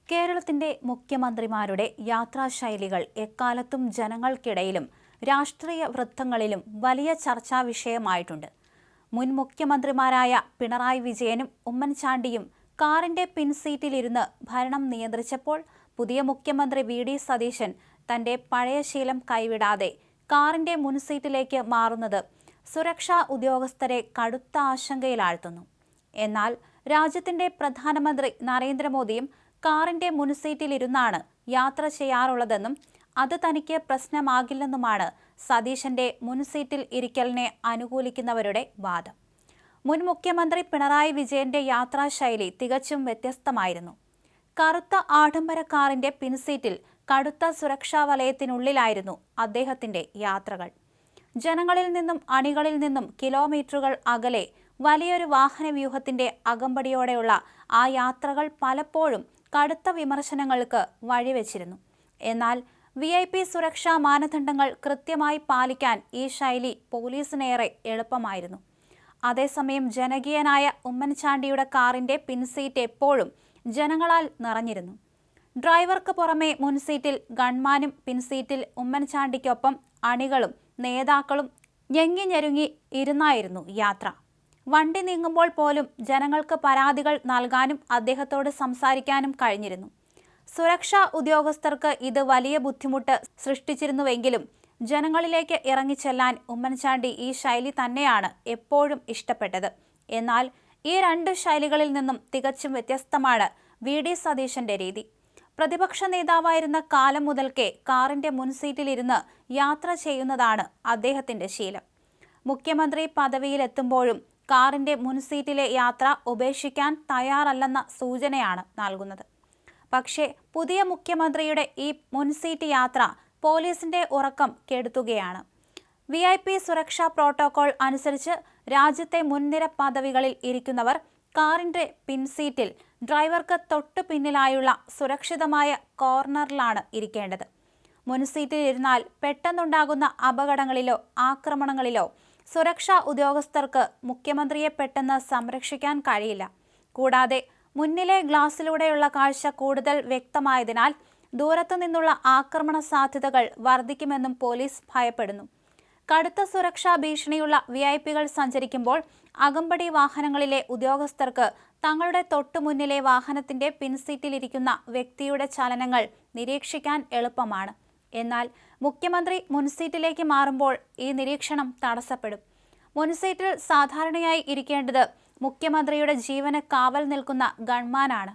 കേരളത്തിന്റെ മുഖ്യമന്ത്രിമാരുടെ യാത്രാശൈലികൾ എക്കാലത്തും ജനങ്ങൾക്കിടയിലും രാഷ്ട്രീയ വൃത്തങ്ങളിലും വലിയ ചർച്ചാ വിഷയമായിട്ടുണ്ട്. മുൻ മുഖ്യമന്ത്രിമാരായ പിണറായി വിജയനും ഉമ്മൻചാണ്ടിയും കാറിന്റെ പിൻസീറ്റിലിരുന്ന് ഭരണം നിയന്ത്രിച്ചപ്പോൾ പുതിയ മുഖ്യമന്ത്രി വി.ഡി. സതീശൻ തന്റെ പഴയ ശീലം കൈവിടാതെ കാറിന്റെ മുൻസീറ്റിലേക്ക് മാറുന്നത് സുരക്ഷാ ഉദ്യോഗസ്ഥരെ കടുത്ത ആശങ്കയിലാഴ്ത്തുന്നു. എന്നാൽ രാജ്യത്തിന്റെ പ്രധാനമന്ത്രി നരേന്ദ്രമോദിയും കാറിന്റെ മുൻസീറ്റിലിരുന്നാണ് യാത്ര ചെയ്യാറുള്ളതെന്നും അത് തനിക്ക് പ്രശ്നമാകില്ലെന്നുമാണ് സതീശന്റെ മുൻസീറ്റിൽ ഇരിക്കലിനെ അനുകൂലിക്കുന്നവരുടെ വാദം. മുൻ മുഖ്യമന്ത്രി പിണറായി വിജയന്റെ യാത്രാശൈലി തികച്ചും വ്യത്യസ്തമായിരുന്നു. കറുത്ത ആഡംബര കാറിന്റെ പിൻസീറ്റിൽ കടുത്ത സുരക്ഷാ വലയത്തിനുള്ളിലായിരുന്നു അദ്ദേഹത്തിന്റെ യാത്രകൾ. ജനങ്ങളിൽ നിന്നും അണികളിൽ നിന്നും കിലോമീറ്ററുകൾ അകലെ വലിയൊരു വാഹനവ്യൂഹത്തിന്റെ അകമ്പടിയോടെയുള്ള ആ യാത്രകൾ പലപ്പോഴും കടുത്ത വിമർശനങ്ങൾക്ക് വഴിവെച്ചിരുന്നു. എന്നാൽ VIP സുരക്ഷാ മാനദണ്ഡങ്ങൾ കൃത്യമായി പാലിക്കാൻ ഈ ശൈലി പോലീസിനേറെ എളുപ്പമായിരുന്നു. അതേസമയം ജനകീയനായ ഉമ്മൻചാണ്ടിയുടെ കാറിന്റെ പിൻസീറ്റ് എപ്പോഴും ജനങ്ങളാൽ നിറഞ്ഞിരുന്നു. ഡ്രൈവർക്ക് പുറമെ മുൻസീറ്റിൽ ഗൺമാനും പിൻസീറ്റിൽ ഉമ്മൻചാണ്ടിക്കൊപ്പം അണികളും നേതാക്കളും ഞെങ്ങിഞ്ഞെരുങ്ങി ഇരുന്നായിരുന്നു യാത്ര. വണ്ടി നീങ്ങുമ്പോൾ പോലും ജനങ്ങൾക്ക് പരാതികൾ നൽകാനും അദ്ദേഹത്തോട് സംസാരിക്കാനും കഴിഞ്ഞിരുന്നു. സുരക്ഷാ ഉദ്യോഗസ്ഥർക്ക് ഇത് വലിയ ബുദ്ധിമുട്ട് സൃഷ്ടിച്ചിരുന്നുവെങ്കിലും ജനങ്ങളിലേക്ക് ഇറങ്ങിച്ചെല്ലാൻ ഉമ്മൻചാണ്ടി ഈ ശൈലി തന്നെയാണ് എപ്പോഴും ഇഷ്ടപ്പെട്ടത്. എന്നാൽ ഈ രണ്ട് ശൈലികളിൽ നിന്നും തികച്ചും വ്യത്യസ്തമാണ് വി.ഡി. സതീശന്റെ രീതി. പ്രതിപക്ഷ നേതാവായിരുന്ന കാലം മുതൽക്കേ കാറിന്റെ മുൻസീറ്റിലിരുന്ന് യാത്ര ചെയ്യുന്നതാണ് അദ്ദേഹത്തിന്റെ ശീലം. മുഖ്യമന്ത്രി പദവിയിലെത്തുമ്പോഴും കാറിന്റെ മുൻസീറ്റിലെ യാത്ര ഉപേക്ഷിക്കാൻ തയ്യാറല്ലെന്ന സൂചനയാണ് നൽകുന്നത്. പക്ഷേ പുതിയ മുഖ്യമന്ത്രിയുടെ ഈ മുൻസീറ്റ് യാത്ര പോലീസിന്റെ ഉറക്കം കെടുത്തുകയാണ്. VIP സുരക്ഷാ പ്രോട്ടോകോൾ അനുസരിച്ച് രാജ്യത്തെ മുൻനിര പദവികളിൽ ഇരിക്കുന്നവർ കാറിന്റെ പിൻസീറ്റിൽ ഡ്രൈവർക്ക് തൊട്ടു പിന്നിലായുള്ള സുരക്ഷിതമായ കോർണറിലാണ് ഇരിക്കേണ്ടത്. മുൻസീറ്റിൽ ഇരുന്നാൽ പെട്ടെന്നുണ്ടാകുന്ന അപകടങ്ങളിലോ ആക്രമണങ്ങളിലോ സുരക്ഷാ ഉദ്യോഗസ്ഥർക്ക് മുഖ്യമന്ത്രിയെ പെട്ടെന്ന് സംരക്ഷിക്കാൻ കഴിയില്ല. കൂടാതെ മുന്നിലെ ഗ്ലാസിലൂടെയുള്ള കാഴ്ച കൂടുതൽ വ്യക്തമായതിനാൽ ദൂരത്തു നിന്നുള്ള ആക്രമണ സാധ്യതകൾ വർദ്ധിക്കുമെന്നും പോലീസ് ഭയപ്പെടുന്നു. കടുത്ത സുരക്ഷാ ഭീഷണിയുള്ള VIPകൾ സഞ്ചരിക്കുമ്പോൾ അകമ്പടി വാഹനങ്ങളിലെ ഉദ്യോഗസ്ഥർക്ക് തങ്ങളുടെ തൊട്ടുമുന്നിലെ വാഹനത്തിന്റെ പിൻസീറ്റിലിരിക്കുന്ന വ്യക്തിയുടെ ചലനങ്ങൾ നിരീക്ഷിക്കാൻ എളുപ്പമാണ്. എന്നാൽ മുഖ്യമന്ത്രി മുൻസീറ്റിലേക്ക് മാറുമ്പോൾ ഈ നിരീക്ഷണം തടസ്സപ്പെടും. മുൻസീറ്റിൽ സാധാരണയായി ഇരിക്കേണ്ടത് മുഖ്യമന്ത്രിയുടെ ജീവന് കാവൽ നിൽക്കുന്ന ഗൺമാനാണ്.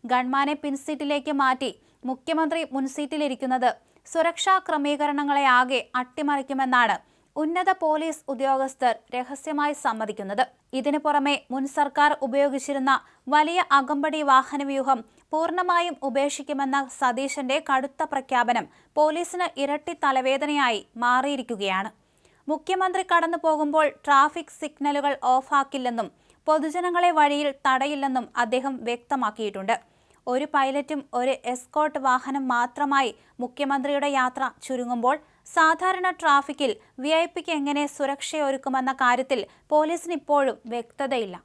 ഗൺമാനെ പിൻസീറ്റിലേക്ക് മാറ്റി മുഖ്യമന്ത്രി മുൻസീറ്റിലിരിക്കുന്നത് സുരക്ഷാ ക്രമീകരണങ്ങളെ ആകെ അട്ടിമറിക്കുമെന്നാണ് ഉന്നത പോലീസ് ഉദ്യോഗസ്ഥർ രഹസ്യമായി സമ്മതിക്കുന്നത്. ഇതിനു പുറമെ മുൻ സർക്കാർ ഉപയോഗിച്ചിരുന്ന വലിയ അകമ്പടി വാഹനവ്യൂഹം പൂർണ്ണമായും ഉപേക്ഷിക്കുമെന്ന സതീശന്റെ കടുത്ത പ്രഖ്യാപനം പോലീസിന് ഇരട്ടി തലവേദനയായി മാറിയിരിക്കുകയാണ്. മുഖ്യമന്ത്രി കടന്നു പോകുമ്പോൾ ട്രാഫിക് സിഗ്നലുകൾ ഓഫാക്കില്ലെന്നും പൊതുജനങ്ങളെ വഴിയിൽ തടയില്ലെന്നും അദ്ദേഹം വ്യക്തമാക്കിയിട്ടുണ്ട്. ഒരു പൈലറ്റും ഒരു എസ്കോർട്ട് വാഹനം മാത്രമായി മുഖ്യമന്ത്രിയുടെ യാത്ര ചുരുങ്ങുമ്പോൾ സാധാരണ ട്രാഫിക്കിൽ VIPക്ക് എങ്ങനെ സുരക്ഷയൊരുക്കുമെന്ന കാര്യത്തിൽ പോലീസിന് ഇപ്പോഴും വ്യക്തതയില്ല.